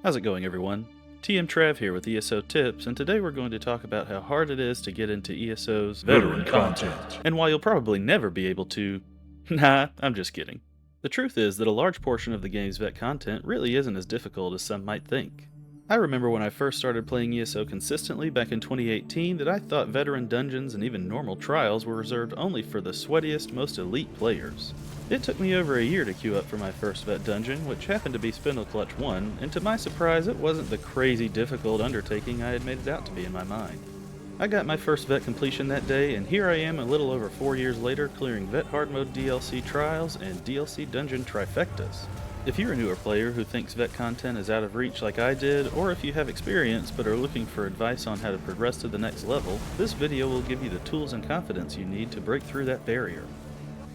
How's it going, everyone? TM Trav here with ESO Tips, and today we're going to talk about how hard it is to get into ESO's veteran content, and why you'll probably never be able to. Nah, I'm just kidding. The truth is that a large portion of the game's vet content really isn't as difficult as some might think. I remember when I first started playing ESO consistently back in 2018 that I thought veteran dungeons and even normal trials were reserved only for the sweatiest, most elite players. It took me over a year to queue up for my first vet dungeon, which happened to be Spindle Clutch 1, and to my surprise it wasn't the crazy difficult undertaking I had made it out to be in my mind. I got my first vet completion that day, and here I am a little over 4 years later clearing vet hard mode DLC trials and DLC dungeon trifectas. If you're a newer player who thinks vet content is out of reach like I did, or if you have experience but are looking for advice on how to progress to the next level, this video will give you the tools and confidence you need to break through that barrier.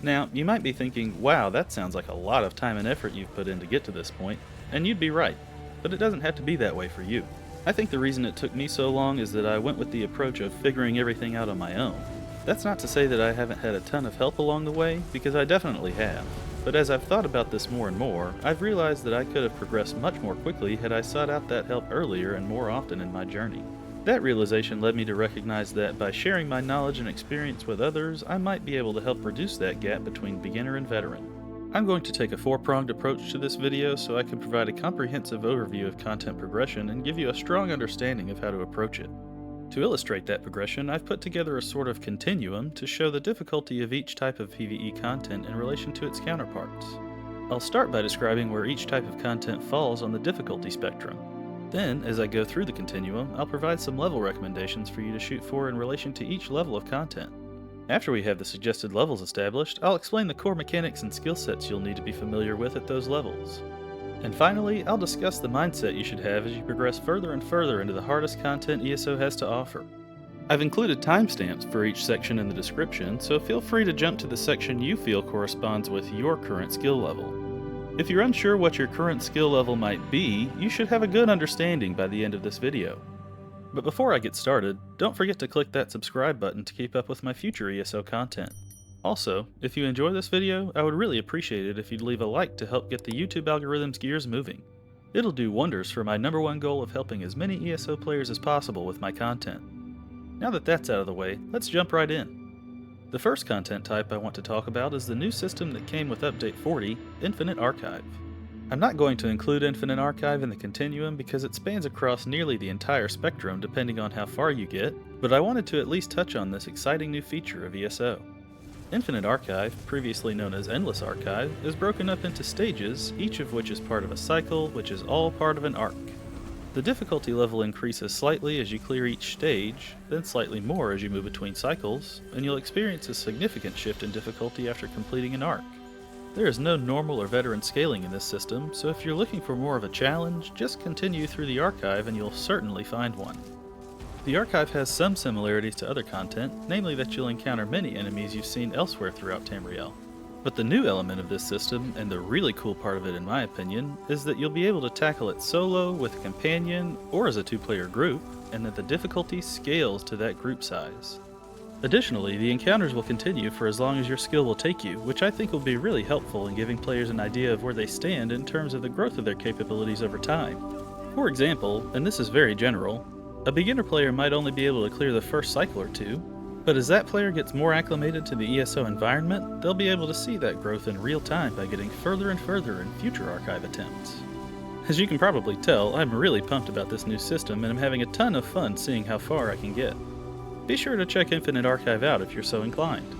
Now, you might be thinking, wow, that sounds like a lot of time and effort you've put in to get to this point, and you'd be right, but it doesn't have to be that way for you. I think the reason it took me so long is that I went with the approach of figuring everything out on my own. That's not to say that I haven't had a ton of help along the way, because I definitely have. But as I've thought about this more and more, I've realized that I could have progressed much more quickly had I sought out that help earlier and more often in my journey. That realization led me to recognize that by sharing my knowledge and experience with others, I might be able to help reduce that gap between beginner and veteran. I'm going to take a four-pronged approach to this video so I can provide a comprehensive overview of content progression and give you a strong understanding of how to approach it. To illustrate that progression, I've put together a sort of continuum to show the difficulty of each type of PvE content in relation to its counterparts. I'll start by describing where each type of content falls on the difficulty spectrum. Then, as I go through the continuum, I'll provide some level recommendations for you to shoot for in relation to each level of content. After we have the suggested levels established, I'll explain the core mechanics and skill sets you'll need to be familiar with at those levels. And finally, I'll discuss the mindset you should have as you progress further and further into the hardest content ESO has to offer. I've included timestamps for each section in the description, so feel free to jump to the section you feel corresponds with your current skill level. If you're unsure what your current skill level might be, you should have a good understanding by the end of this video. But before I get started, don't forget to click that subscribe button to keep up with my future ESO content. Also, if you enjoy this video, I would really appreciate it if you'd leave a like to help get the YouTube algorithm's gears moving. It'll do wonders for my #1 goal of helping as many ESO players as possible with my content. Now that that's out of the way, let's jump right in. The first content type I want to talk about is the new system that came with Update 40, Infinite Archive. I'm not going to include Infinite Archive in the continuum because it spans across nearly the entire spectrum depending on how far you get, but I wanted to at least touch on this exciting new feature of ESO. Infinite Archive, previously known as Endless Archive, is broken up into stages, each of which is part of a cycle, which is all part of an arc. The difficulty level increases slightly as you clear each stage, then slightly more as you move between cycles, and you'll experience a significant shift in difficulty after completing an arc. There is no normal or veteran scaling in this system, so if you're looking for more of a challenge, just continue through the archive and you'll certainly find one. The archive has some similarities to other content, namely that you'll encounter many enemies you've seen elsewhere throughout Tamriel. But the new element of this system, and the really cool part of it in my opinion, is that you'll be able to tackle it solo, with a companion, or as a two-player group, and that the difficulty scales to that group size. Additionally, the encounters will continue for as long as your skill will take you, which I think will be really helpful in giving players an idea of where they stand in terms of the growth of their capabilities over time. For example, and this is very general, a beginner player might only be able to clear the first cycle or two, but as that player gets more acclimated to the ESO environment, they'll be able to see that growth in real time by getting further and further in future archive attempts. As you can probably tell, I'm really pumped about this new system and I'm having a ton of fun seeing how far I can get. Be sure to check Infinite Archive out if you're so inclined.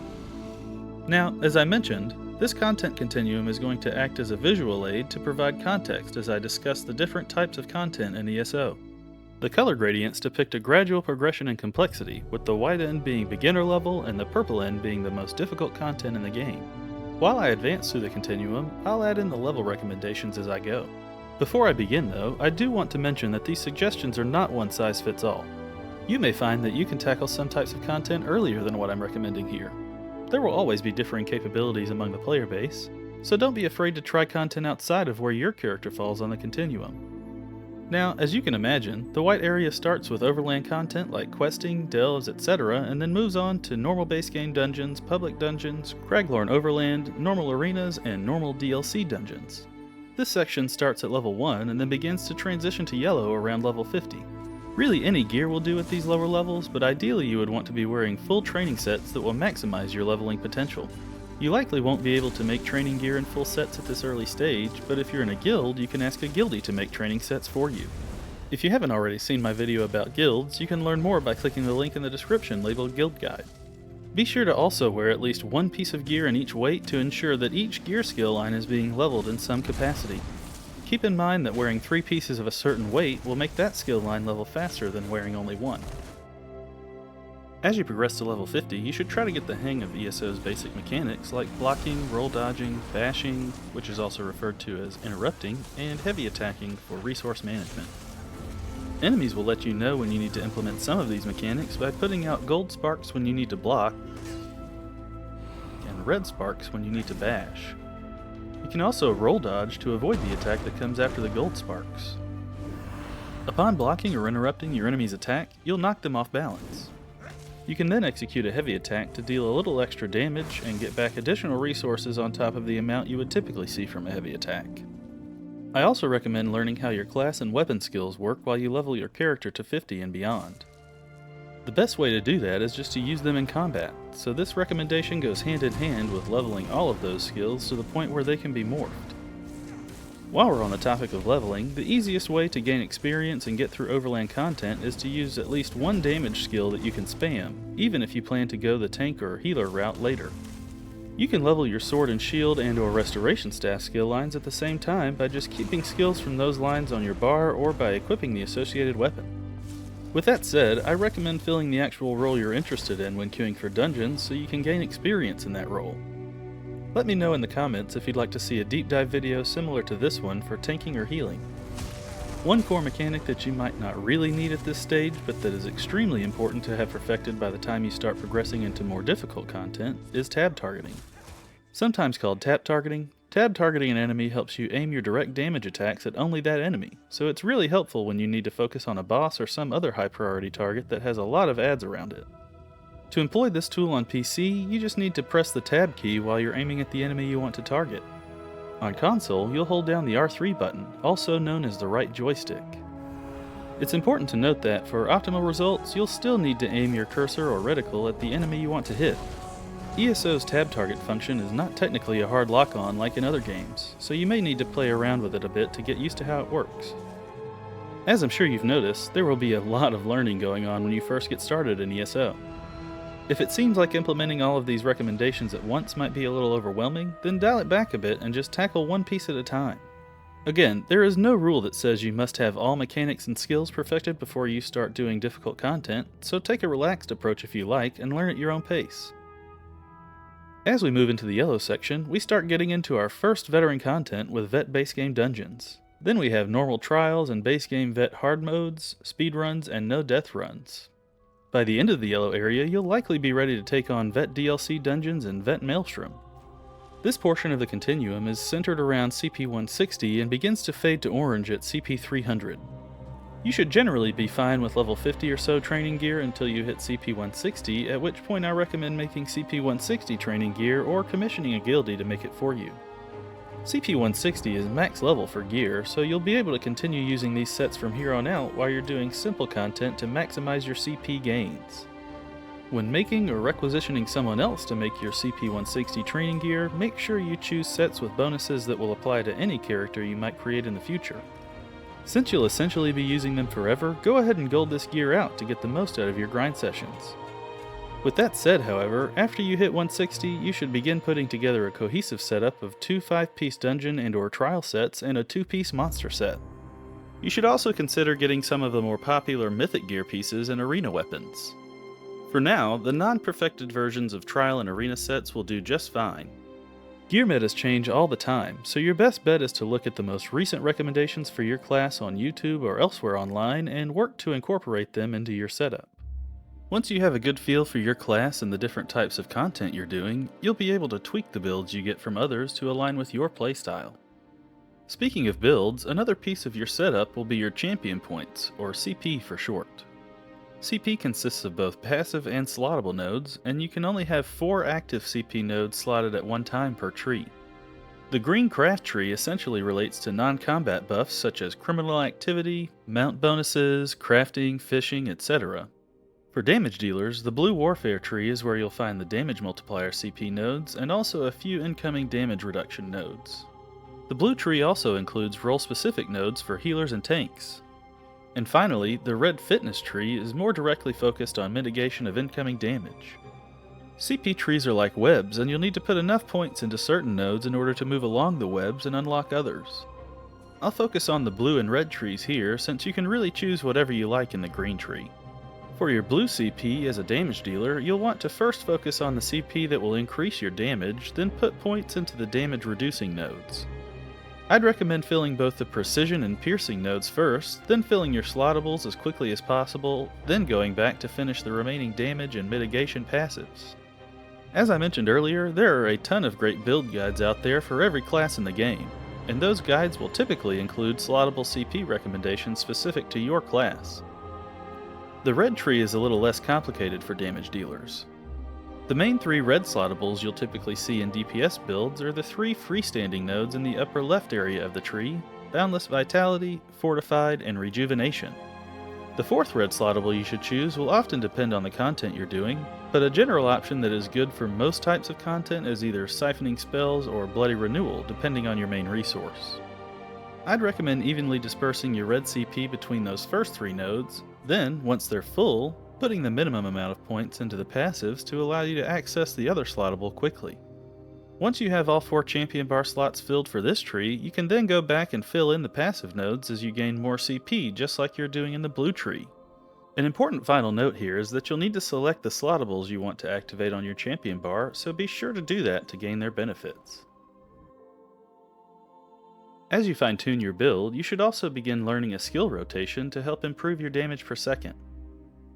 Now, as I mentioned, this content continuum is going to act as a visual aid to provide context as I discuss the different types of content in ESO. The color gradients depict a gradual progression in complexity, with the white end being beginner level and the purple end being the most difficult content in the game. While I advance through the continuum, I'll add in the level recommendations as I go. Before I begin though, I do want to mention that these suggestions are not one size fits all. You may find that you can tackle some types of content earlier than what I'm recommending here. There will always be differing capabilities among the player base, so don't be afraid to try content outside of where your character falls on the continuum. Now, as you can imagine, the white area starts with overland content like questing, delves, etc., and then moves on to normal base game dungeons, public dungeons, Craglorn Overland, normal arenas, and normal DLC dungeons. This section starts at level 1 and then begins to transition to yellow around level 50. Really any gear will do at these lower levels, but ideally you would want to be wearing full training sets that will maximize your leveling potential. You likely won't be able to make training gear in full sets at this early stage, but if you're in a guild, you can ask a guildie to make training sets for you. If you haven't already seen my video about guilds, you can learn more by clicking the link in the description labeled Guild Guide. Be sure to also wear at least one piece of gear in each weight to ensure that each gear skill line is being leveled in some capacity. Keep in mind that wearing 3 pieces of a certain weight will make that skill line level faster than wearing only one. As you progress to level 50, you should try to get the hang of ESO's basic mechanics like blocking, roll dodging, bashing, which is also referred to as interrupting, and heavy attacking for resource management. Enemies will let you know when you need to implement some of these mechanics by putting out gold sparks when you need to block, and red sparks when you need to bash. You can also roll dodge to avoid the attack that comes after the gold sparks. Upon blocking or interrupting your enemy's attack, you'll knock them off balance. You can then execute a heavy attack to deal a little extra damage and get back additional resources on top of the amount you would typically see from a heavy attack. I also recommend learning how your class and weapon skills work while you level your character to 50 and beyond. The best way to do that is just to use them in combat, so this recommendation goes hand in hand with leveling all of those skills to the point where they can be morphed. While we're on the topic of leveling, the easiest way to gain experience and get through overland content is to use at least one damage skill that you can spam, even if you plan to go the tank or healer route later. You can level your sword and shield and/or restoration staff skill lines at the same time by just keeping skills from those lines on your bar or by equipping the associated weapon. With that said, I recommend filling the actual role you're interested in when queuing for dungeons so you can gain experience in that role. Let me know in the comments if you'd like to see a deep dive video similar to this one for tanking or healing. One core mechanic that you might not really need at this stage, but that is extremely important to have perfected by the time you start progressing into more difficult content, is tab targeting. Sometimes called tab targeting an enemy helps you aim your direct damage attacks at only that enemy, so it's really helpful when you need to focus on a boss or some other high priority target that has a lot of ads around it. To employ this tool on PC, you just need to press the tab key while you're aiming at the enemy you want to target. On console, you'll hold down the R3 button, also known as the right joystick. It's important to note that, for optimal results, you'll still need to aim your cursor or reticle at the enemy you want to hit. ESO's tab target function is not technically a hard lock-on like in other games, so you may need to play around with it a bit to get used to how it works. As I'm sure you've noticed, there will be a lot of learning going on when you first get started in ESO. If it seems like implementing all of these recommendations at once might be a little overwhelming, then dial it back a bit and just tackle one piece at a time. Again, there is no rule that says you must have all mechanics and skills perfected before you start doing difficult content, so take a relaxed approach if you like and learn at your own pace. As we move into the yellow section, we start getting into our first veteran content with vet base game dungeons. Then we have normal trials and base game vet hard modes, speed runs, and no death runs. By the end of the yellow area, you'll likely be ready to take on vet DLC dungeons and vet maelstrom. This portion of the continuum is centered around CP 160 and begins to fade to orange at CP 300. You should generally be fine with level 50 or so training gear until you hit CP 160, at which point I recommend making CP 160 training gear or commissioning a guildie to make it for you. CP 160 is max level for gear, so you'll be able to continue using these sets from here on out while you're doing simple content to maximize your CP gains. When making or requisitioning someone else to make your CP 160 training gear, make sure you choose sets with bonuses that will apply to any character you might create in the future. Since you'll essentially be using them forever, go ahead and gold this gear out to get the most out of your grind sessions. With that said, however, after you hit 160, you should begin putting together a cohesive setup of 2 5-piece dungeon and/or trial sets and a 2-piece monster set. You should also consider getting some of the more popular mythic gear pieces and arena weapons. For now, the non-perfected versions of trial and arena sets will do just fine. Gear metas change all the time, so your best bet is to look at the most recent recommendations for your class on YouTube or elsewhere online and work to incorporate them into your setup. Once you have a good feel for your class and the different types of content you're doing, you'll be able to tweak the builds you get from others to align with your playstyle. Speaking of builds, another piece of your setup will be your champion points, or CP for short. CP consists of both passive and slottable nodes, and you can only have 4 active CP nodes slotted at one time per tree. The green craft tree essentially relates to non-combat buffs such as criminal activity, mount bonuses, crafting, fishing, etc. For damage dealers, the blue warfare tree is where you'll find the damage multiplier CP nodes and also a few incoming damage reduction nodes. The blue tree also includes role-specific nodes for healers and tanks. And finally, the red fitness tree is more directly focused on mitigation of incoming damage. CP trees are like webs, and you'll need to put enough points into certain nodes in order to move along the webs and unlock others. I'll focus on the blue and red trees here, since you can really choose whatever you like in the green tree. For your blue CP as a damage dealer, you'll want to first focus on the CP that will increase your damage, then put points into the damage reducing nodes. I'd recommend filling both the precision and piercing nodes first, then filling your slottables as quickly as possible, then going back to finish the remaining damage and mitigation passives. As I mentioned earlier, there are a ton of great build guides out there for every class in the game, and those guides will typically include slottable CP recommendations specific to your class. The red tree is a little less complicated for damage dealers. The main 3 red slottables you'll typically see in DPS builds are the 3 freestanding nodes in the upper left area of the tree: Boundless Vitality, Fortified, and Rejuvenation. The 4th red slottable you should choose will often depend on the content you're doing, but a general option that is good for most types of content is either Siphoning Spells or Bloody Renewal, depending on your main resource. I'd recommend evenly dispersing your red CP between those first 3 nodes, then, once they're full, putting the minimum amount of points into the passives to allow you to access the other slottable quickly. Once you have all 4 champion bar slots filled for this tree, you can then go back and fill in the passive nodes as you gain more CP, just like you're doing in the blue tree. An important final note here is that you'll need to select the slottables you want to activate on your champion bar, so be sure to do that to gain their benefits. As you fine-tune your build, you should also begin learning a skill rotation to help improve your damage per second.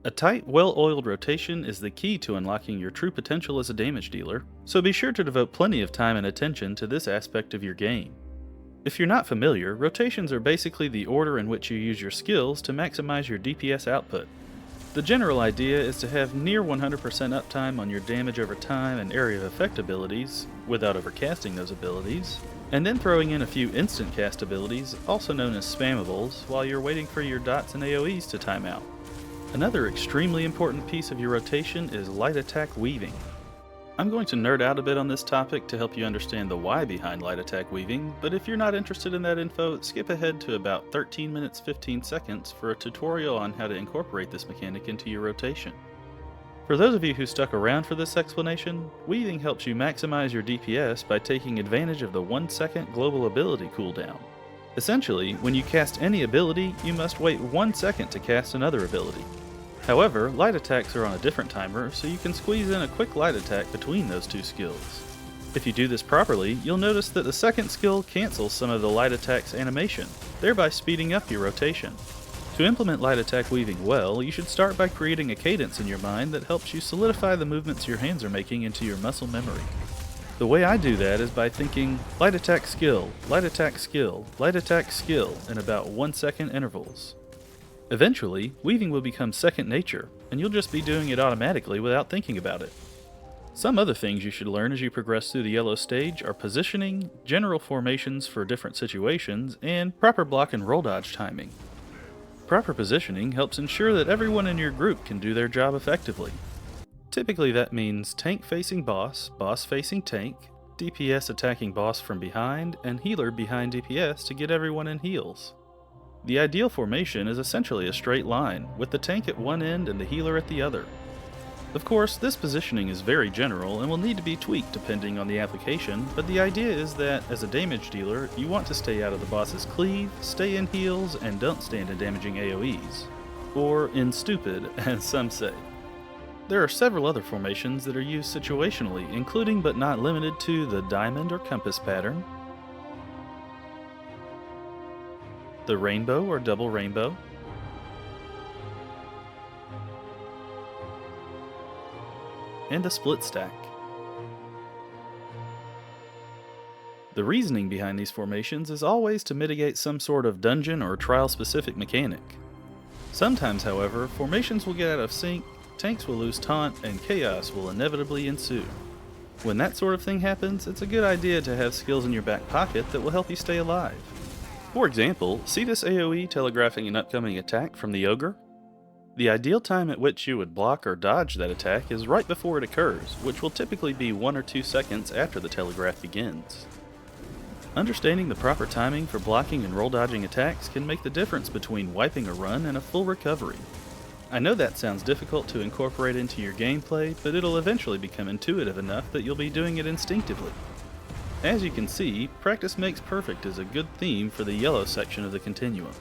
A tight, well-oiled rotation is the key to unlocking your true potential as a damage dealer, so be sure to devote plenty of time and attention to this aspect of your game. If you're not familiar, rotations are basically the order in which you use your skills to maximize your DPS output. The general idea is to have near 100% uptime on your damage over time and area of effect abilities, without overcasting those abilities, and then throwing in a few instant cast abilities, also known as spammables, while you're waiting for your dots and AoEs to time out. Another extremely important piece of your rotation is light attack weaving. I'm going to nerd out a bit on this topic to help you understand the why behind light attack weaving, but if you're not interested in that info, skip ahead to about 13 minutes 15 seconds for a tutorial on how to incorporate this mechanic into your rotation. For those of you who stuck around for this explanation, weaving helps you maximize your DPS by taking advantage of the 1-second global ability cooldown. Essentially, when you cast any ability, you must wait 1 second to cast another ability. However, light attacks are on a different timer, so you can squeeze in a quick light attack between those 2 skills. If you do this properly, you'll notice that the second skill cancels some of the light attack's animation, thereby speeding up your rotation. To implement light attack weaving well, you should start by creating a cadence in your mind that helps you solidify the movements your hands are making into your muscle memory. The way I do that is by thinking light attack skill, light attack skill, light attack skill in about 1 second intervals. Eventually, weaving will become second nature, and you'll just be doing it automatically without thinking about it. Some other things you should learn as you progress through the yellow stage are positioning, general formations for different situations, and proper block and roll dodge timing. Proper positioning helps ensure that everyone in your group can do their job effectively. Typically that means tank facing boss, boss facing tank, DPS attacking boss from behind, and healer behind DPS to get everyone in heals. The ideal formation is essentially a straight line, with the tank at one end and the healer at the other. Of course, this positioning is very general and will need to be tweaked depending on the application, but the idea is that, as a damage dealer, you want to stay out of the boss's cleave, stay in heals, and don't stand in damaging AoEs. Or in stupid, as some say. There are several other formations that are used situationally, including but not limited to the diamond or compass pattern, the rainbow or double rainbow, and a split stack. The reasoning behind these formations is always to mitigate some sort of dungeon or trial-specific mechanic. Sometimes, however, formations will get out of sync, tanks will lose taunt, and chaos will inevitably ensue. When that sort of thing happens, it's a good idea to have skills in your back pocket that will help you stay alive. For example, see this AoE telegraphing an upcoming attack from the ogre? The ideal time at which you would block or dodge that attack is right before it occurs, which will typically be 1 or 2 seconds after the telegraph begins. Understanding the proper timing for blocking and roll dodging attacks can make the difference between wiping a run and a full recovery. I know that sounds difficult to incorporate into your gameplay, but it'll eventually become intuitive enough that you'll be doing it instinctively. As you can see, practice makes perfect is a good theme for the yellow section of the continuum.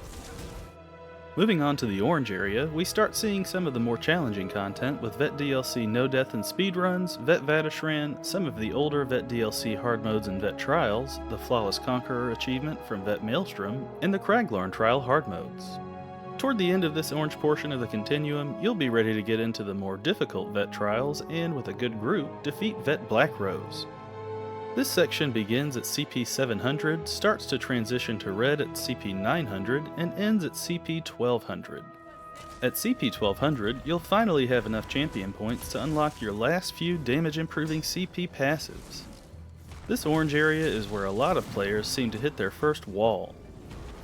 Moving on to the orange area, we start seeing some of the more challenging content with Vet DLC No Death and Speedruns, Vet Vatishran, some of the older Vet DLC hard modes and Vet Trials, the Flawless Conqueror achievement from Vet Maelstrom, and the Craglorn Trial hard modes. Toward the end of this orange portion of the continuum, you'll be ready to get into the more difficult Vet Trials and, with a good group, defeat Vet Black Rose. This section begins at CP 700, starts to transition to red at CP 900, and ends at CP 1200. At CP 1200, you'll finally have enough champion points to unlock your last few damage improving CP passives. This orange area is where a lot of players seem to hit their first wall.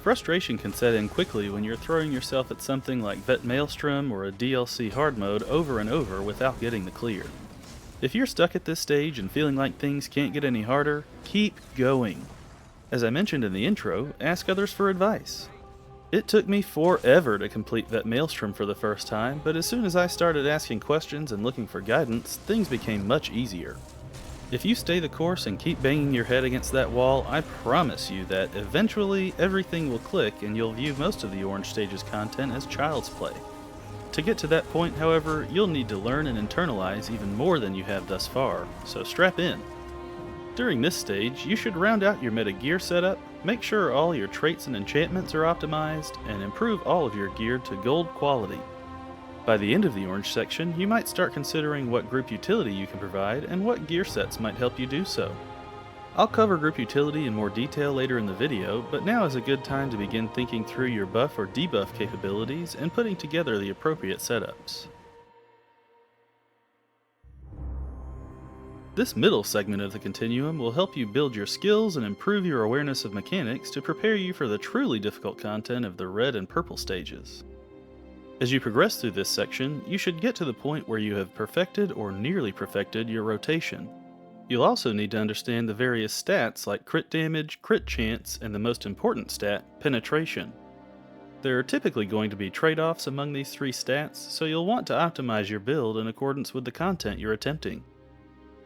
Frustration can set in quickly when you're throwing yourself at something like Vet Maelstrom or a DLC hard mode over and over without getting the clear. If you're stuck at this stage and feeling like things can't get any harder, keep going. As I mentioned in the intro, ask others for advice. It took me forever to complete Vet Maelstrom for the first time, but as soon as I started asking questions and looking for guidance, things became much easier. If you stay the course and keep banging your head against that wall, I promise you that eventually everything will click and you'll view most of the Orange Stage's content as child's play. To get to that point, however, you'll need to learn and internalize even more than you have thus far, so strap in. During this stage, you should round out your meta gear setup, make sure all your traits and enchantments are optimized, and improve all of your gear to gold quality. By the end of the orange section, you might start considering what group utility you can provide and what gear sets might help you do so. I'll cover group utility in more detail later in the video, but now is a good time to begin thinking through your buff or debuff capabilities and putting together the appropriate setups. This middle segment of the continuum will help you build your skills and improve your awareness of mechanics to prepare you for the truly difficult content of the red and purple stages. As you progress through this section, you should get to the point where you have perfected or nearly perfected your rotation. You'll also need to understand the various stats like crit damage, crit chance, and the most important stat, penetration. There are typically going to be trade-offs among these three stats, so you'll want to optimize your build in accordance with the content you're attempting.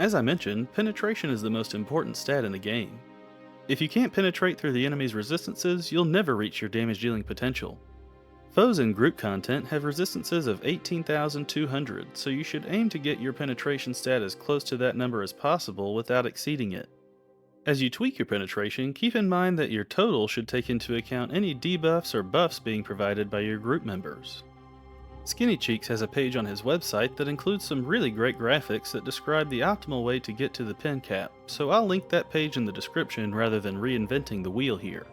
As I mentioned, penetration is the most important stat in the game. If you can't penetrate through the enemy's resistances, you'll never reach your damage dealing potential. Foes in group content have resistances of 18,200, so you should aim to get your penetration stat as close to that number as possible without exceeding it. As you tweak your penetration, keep in mind that your total should take into account any debuffs or buffs being provided by your group members. Skinny Cheeks has a page on his website that includes some really great graphics that describe the optimal way to get to the pen cap, so I'll link that page in the description rather than reinventing the wheel here.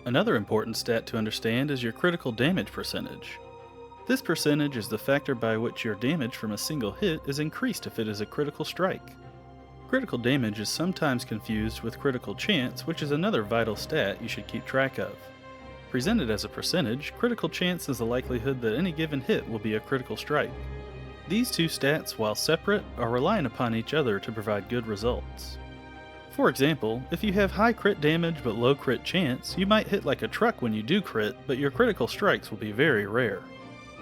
Another important stat to understand is your critical damage percentage. This percentage is the factor by which your damage from a single hit is increased if it is a critical strike. Critical damage is sometimes confused with critical chance, which is another vital stat you should keep track of. Presented as a percentage, critical chance is the likelihood that any given hit will be a critical strike. These two stats, while separate, are reliant upon each other to provide good results. For example, if you have high crit damage but low crit chance, you might hit like a truck when you do crit, but your critical strikes will be very rare.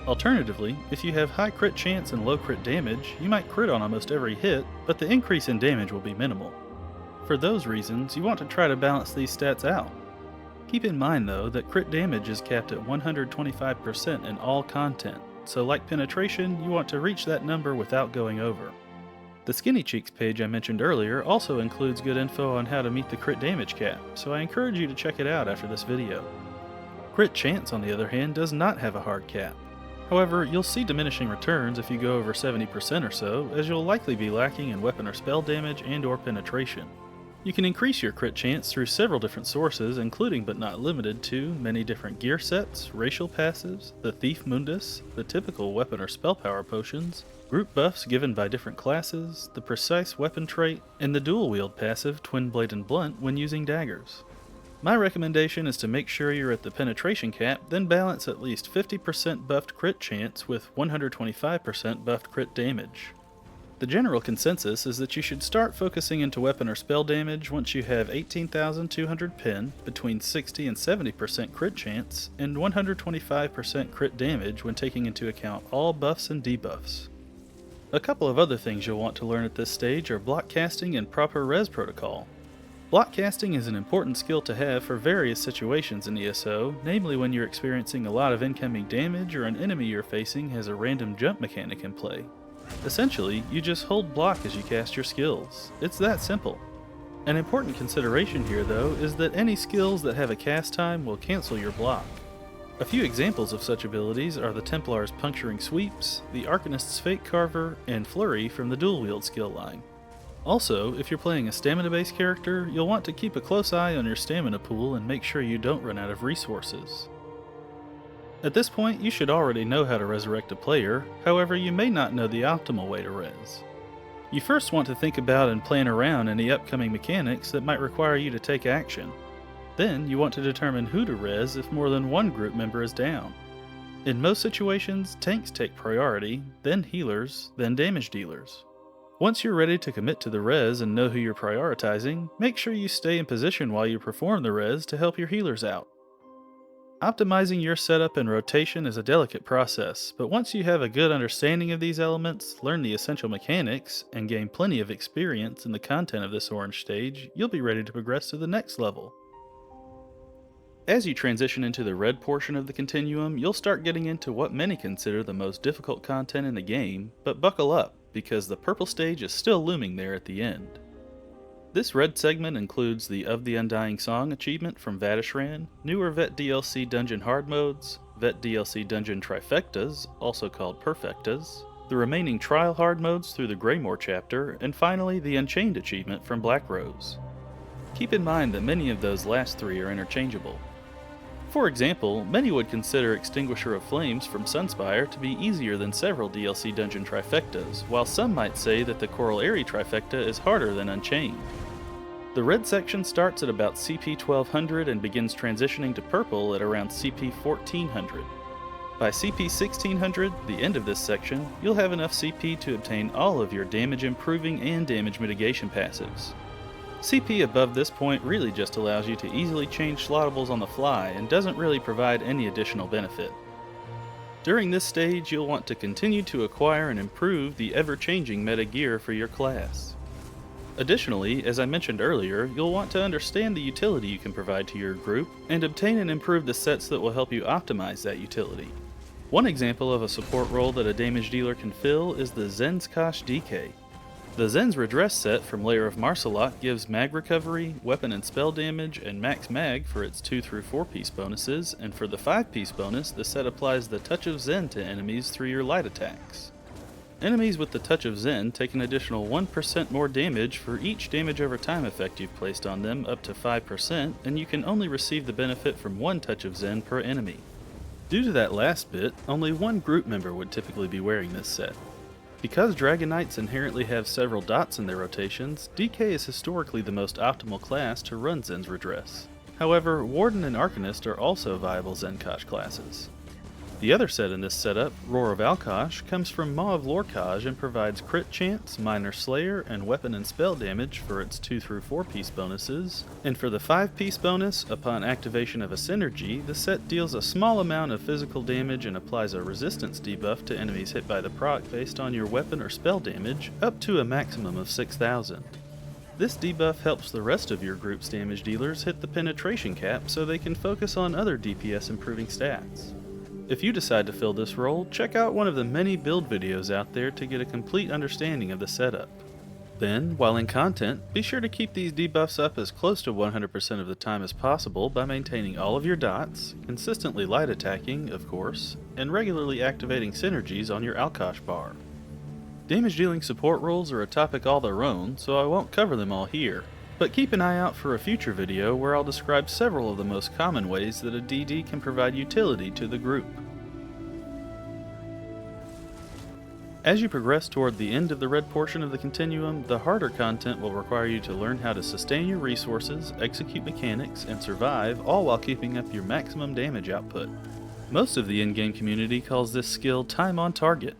Alternatively, if you have high crit chance and low crit damage, you might crit on almost every hit, but the increase in damage will be minimal. For those reasons, you want to try to balance these stats out. Keep in mind though that crit damage is capped at 125% in all content, so like penetration, you want to reach that number without going over. The Skinny Cheeks page I mentioned earlier also includes good info on how to meet the crit damage cap, so I encourage you to check it out after this video. Crit chance, on the other hand, does not have a hard cap. However, you'll see diminishing returns if you go over 70% or so, as you'll likely be lacking in weapon or spell damage and or penetration. You can increase your crit chance through several different sources, including but not limited to many different gear sets, racial passives, the Thief Mundus, the typical weapon or spell power potions, group buffs given by different classes, the precise weapon trait, and the dual wield passive Twin Blade and Blunt when using daggers. My recommendation is to make sure you're at the penetration cap, then balance at least 50% buffed crit chance with 125% buffed crit damage. The general consensus is that you should start focusing into weapon or spell damage once you have 18,200 pen, between 60 and 70% crit chance, and 125% crit damage when taking into account all buffs and debuffs. A couple of other things you'll want to learn at this stage are block casting and proper res protocol. Block casting is an important skill to have for various situations in ESO, namely when you're experiencing a lot of incoming damage or an enemy you're facing has a random jump mechanic in play. Essentially, you just hold block as you cast your skills. It's that simple. An important consideration here, though, is that any skills that have a cast time will cancel your block. A few examples of such abilities are the Templar's Puncturing Sweeps, the Arcanist's Fate Carver, and Flurry from the Dual Wield skill line. Also, if you're playing a stamina-based character, you'll want to keep a close eye on your stamina pool and make sure you don't run out of resources. At this point, you should already know how to resurrect a player, however you may not know the optimal way to res. You first want to think about and plan around any upcoming mechanics that might require you to take action. Then you want to determine who to res if more than one group member is down. In most situations, tanks take priority, then healers, then damage dealers. Once you're ready to commit to the res and know who you're prioritizing, make sure you stay in position while you perform the res to help your healers out. Optimizing your setup and rotation is a delicate process, but once you have a good understanding of these elements, learn the essential mechanics, and gain plenty of experience in the content of this orange stage, you'll be ready to progress to the next level. As you transition into the red portion of the continuum, you'll start getting into what many consider the most difficult content in the game, but buckle up, because the purple stage is still looming there at the end. This red segment includes the Of the Undying Song achievement from Vatishran, newer Vet DLC dungeon hard modes, Vet DLC dungeon trifectas, also called perfectas, the remaining trial hard modes through the Greymore chapter, and finally the Unchained achievement from Black Rose. Keep in mind that many of those last three are interchangeable. For example, many would consider Extinguisher of Flames from Sunspire to be easier than several DLC dungeon trifectas, while some might say that the Corollary trifecta is harder than Unchained. The red section starts at about CP 1200 and begins transitioning to purple at around CP 1400. By CP 1600, the end of this section, you'll have enough CP to obtain all of your damage improving and damage mitigation passives. CP above this point really just allows you to easily change slottables on the fly and doesn't really provide any additional benefit. During this stage, you'll want to continue to acquire and improve the ever-changing meta gear for your class. Additionally, as I mentioned earlier, you'll want to understand the utility you can provide to your group, and obtain and improve the sets that will help you optimize that utility. One example of a support role that a damage dealer can fill is the Zen's Kosh DK. The Zen's Redress set from Lair of Marsalok gives mag recovery, weapon and spell damage, and max mag for its 2 through 4 piece bonuses, and for the 5 piece bonus, the set applies the Touch of Zen to enemies through your light attacks. Enemies with the Touch of Zen take an additional 1% more damage for each damage over time effect you've placed on them, up to 5%, and you can only receive the benefit from 1 Touch of Zen per enemy. Due to that last bit, only one group member would typically be wearing this set. Because Dragon Knights inherently have several dots in their rotations, DK is historically the most optimal class to run Zen's Redress. However, Warden and Arcanist are also viable Zen Kosh classes. The other set in this setup, Roar of Alkosh, comes from Maw of Lorkaj and provides crit chance, minor slayer, and weapon and spell damage for its 2 through 4 piece bonuses, and for the 5 piece bonus, upon activation of a synergy, the set deals a small amount of physical damage and applies a resistance debuff to enemies hit by the proc based on your weapon or spell damage, up to a maximum of 6,000. This debuff helps the rest of your group's damage dealers hit the penetration cap so they can focus on other DPS improving stats. If you decide to fill this role, check out one of the many build videos out there to get a complete understanding of the setup. Then, while in content, be sure to keep these debuffs up as close to 100% of the time as possible by maintaining all of your dots, consistently light attacking, of course, and regularly activating synergies on your Alkosh bar. Damage dealing support roles are a topic all their own, so I won't cover them all here. But keep an eye out for a future video where I'll describe several of the most common ways that a DD can provide utility to the group. As you progress toward the end of the red portion of the continuum, the harder content will require you to learn how to sustain your resources, execute mechanics, and survive, all while keeping up your maximum damage output. Most of the in-game community calls this skill time on target.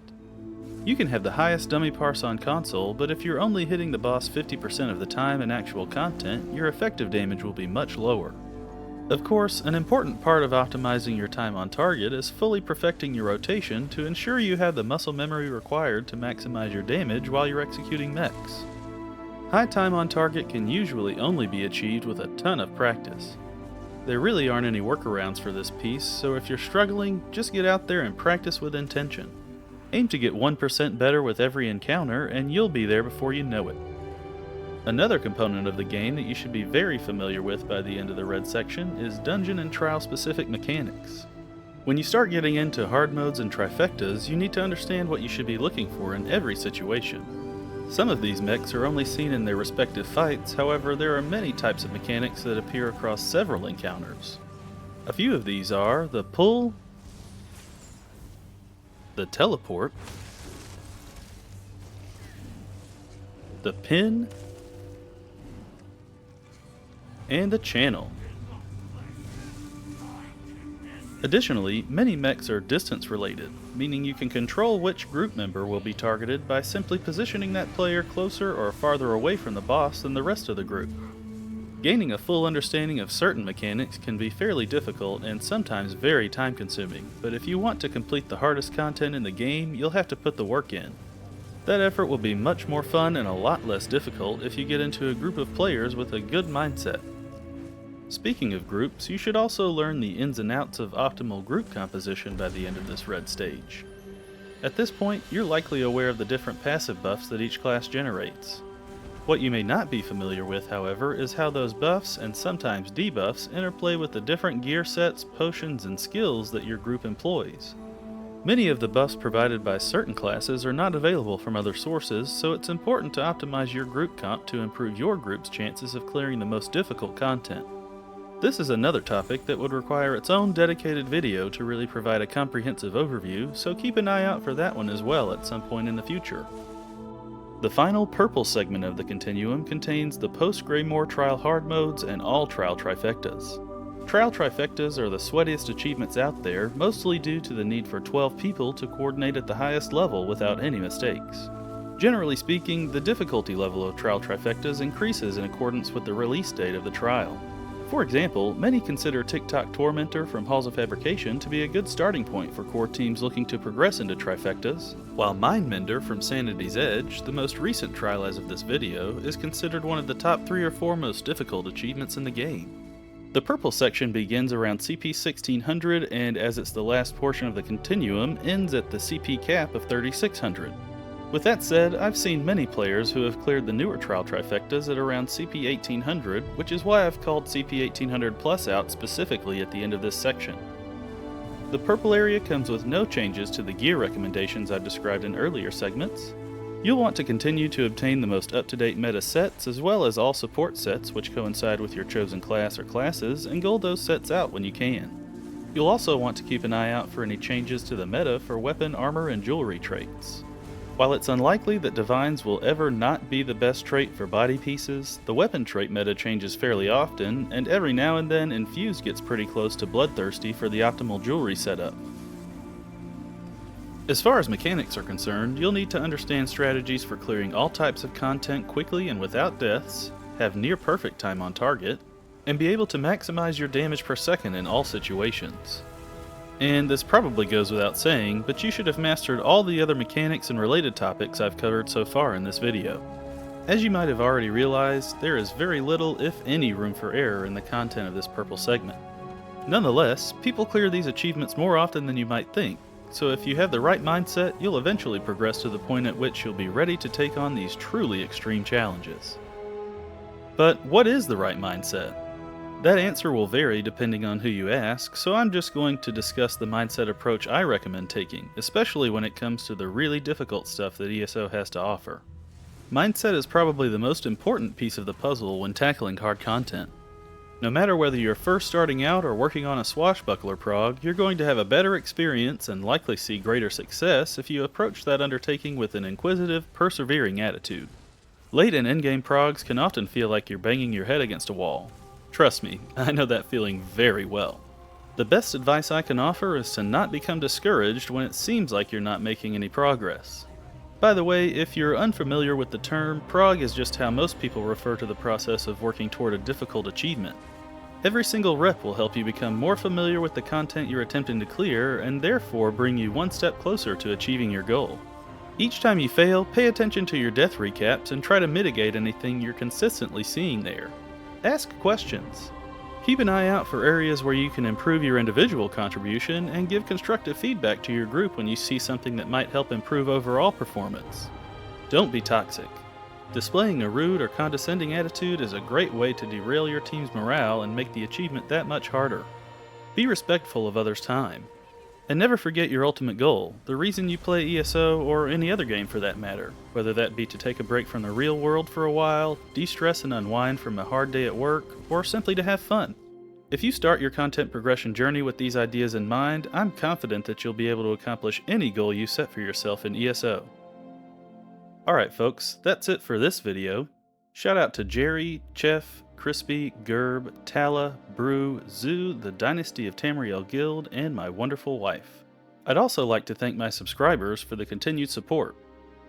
You can have the highest dummy parse on console, but if you're only hitting the boss 50% of the time in actual content, your effective damage will be much lower. Of course, an important part of optimizing your time on target is fully perfecting your rotation to ensure you have the muscle memory required to maximize your damage while you're executing mechs. High time on target can usually only be achieved with a ton of practice. There really aren't any workarounds for this piece, so if you're struggling, just get out there and practice with intention. Aim to get 1% better with every encounter, and you'll be there before you know it. Another component of the game that you should be very familiar with by the end of the red section is dungeon and trial specific mechanics. When you start getting into hard modes and trifectas, you need to understand what you should be looking for in every situation. Some of these mechs are only seen in their respective fights, however there are many types of mechanics that appear across several encounters. A few of these are the pull, the teleport, the pin, and the channel. Additionally, many mechs are distance related, meaning you can control which group member will be targeted by simply positioning that player closer or farther away from the boss than the rest of the group. Gaining a full understanding of certain mechanics can be fairly difficult and sometimes very time consuming, but if you want to complete the hardest content in the game, you'll have to put the work in. That effort will be much more fun and a lot less difficult if you get into a group of players with a good mindset. Speaking of groups, you should also learn the ins and outs of optimal group composition by the end of this red stage. At this point, you're likely aware of the different passive buffs that each class generates. What you may not be familiar with, however, is how those buffs and sometimes debuffs interplay with the different gear sets, potions, and skills that your group employs. Many of the buffs provided by certain classes are not available from other sources, so it's important to optimize your group comp to improve your group's chances of clearing the most difficult content. This is another topic that would require its own dedicated video to really provide a comprehensive overview, so keep an eye out for that one as well at some point in the future. The final purple segment of the continuum contains the post-Greymore trial hard modes and all trial trifectas. Trial trifectas are the sweatiest achievements out there, mostly due to the need for 12 people to coordinate at the highest level without any mistakes. Generally speaking, the difficulty level of trial trifectas increases in accordance with the release date of the trial. For example, many consider TikTok Tormentor from Halls of Fabrication to be a good starting point for core teams looking to progress into trifectas, while Mindmender from Sanity's Edge, the most recent trial as of this video, is considered one of the top 3 or 4 most difficult achievements in the game. The purple section begins around CP 1600 and, as it's the last portion of the continuum, ends at the CP cap of 3600. With that said, I've seen many players who have cleared the newer trial trifectas at around CP 1800, which is why I've called CP 1800 Plus out specifically at the end of this section. The purple area comes with no changes to the gear recommendations I've described in earlier segments. You'll want to continue to obtain the most up-to-date meta sets as well as all support sets which coincide with your chosen class or classes, and gold those sets out when you can. You'll also want to keep an eye out for any changes to the meta for weapon, armor, and jewelry traits. While it's unlikely that Divines will ever not be the best trait for body pieces, the weapon trait meta changes fairly often, and every now and then Infuse gets pretty close to Bloodthirsty for the optimal jewelry setup. As far as mechanics are concerned, you'll need to understand strategies for clearing all types of content quickly and without deaths, have near perfect time on target, and be able to maximize your damage per second in all situations. And this probably goes without saying, but you should have mastered all the other mechanics and related topics I've covered so far in this video. As you might have already realized, there is very little, if any, room for error in the content of this purple segment. Nonetheless, people clear these achievements more often than you might think, so if you have the right mindset, you'll eventually progress to the point at which you'll be ready to take on these truly extreme challenges. But what is the right mindset? That answer will vary depending on who you ask, so I'm just going to discuss the mindset approach I recommend taking, especially when it comes to the really difficult stuff that ESO has to offer. Mindset is probably the most important piece of the puzzle when tackling hard content. No matter whether you're first starting out or working on a swashbuckler prog, you're going to have a better experience and likely see greater success if you approach that undertaking with an inquisitive, persevering attitude. Late and endgame progs can often feel like you're banging your head against a wall. Trust me, I know that feeling very well. The best advice I can offer is to not become discouraged when it seems like you're not making any progress. By the way, if you're unfamiliar with the term, prog is just how most people refer to the process of working toward a difficult achievement. Every single rep will help you become more familiar with the content you're attempting to clear and therefore bring you one step closer to achieving your goal. Each time you fail, pay attention to your death recaps and try to mitigate anything you're consistently seeing there. Ask questions. Keep an eye out for areas where you can improve your individual contribution and give constructive feedback to your group when you see something that might help improve overall performance. Don't be toxic. Displaying a rude or condescending attitude is a great way to derail your team's morale and make the achievement that much harder. Be respectful of others' time. And never forget your ultimate goal, the reason you play ESO or any other game for that matter, whether that be to take a break from the real world for a while, de-stress and unwind from a hard day at work, or simply to have fun. If you start your content progression journey with these ideas in mind, I'm confident that you'll be able to accomplish any goal you set for yourself in ESO. Alright folks, that's it for this video. Shout out to Jerry, Chef, Crispy, Gerb, Tala, Brew, Zoo, the Dynasty of Tamriel Guild, and my wonderful wife. I'd also like to thank my subscribers for the continued support.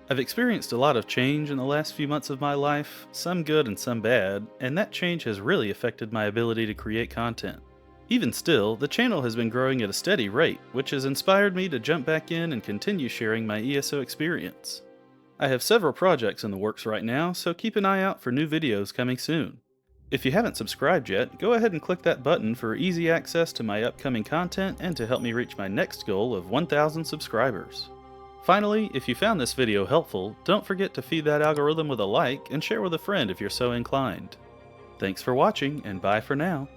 I've experienced a lot of change in the last few months of my life, some good and some bad, and that change has really affected my ability to create content. Even still, the channel has been growing at a steady rate, which has inspired me to jump back in and continue sharing my ESO experience. I have several projects in the works right now, so keep an eye out for new videos coming soon. If you haven't subscribed yet, go ahead and click that button for easy access to my upcoming content and to help me reach my next goal of 1,000 subscribers. Finally, if you found this video helpful, don't forget to feed that algorithm with a like and share with a friend if you're so inclined. Thanks for watching, and bye for now.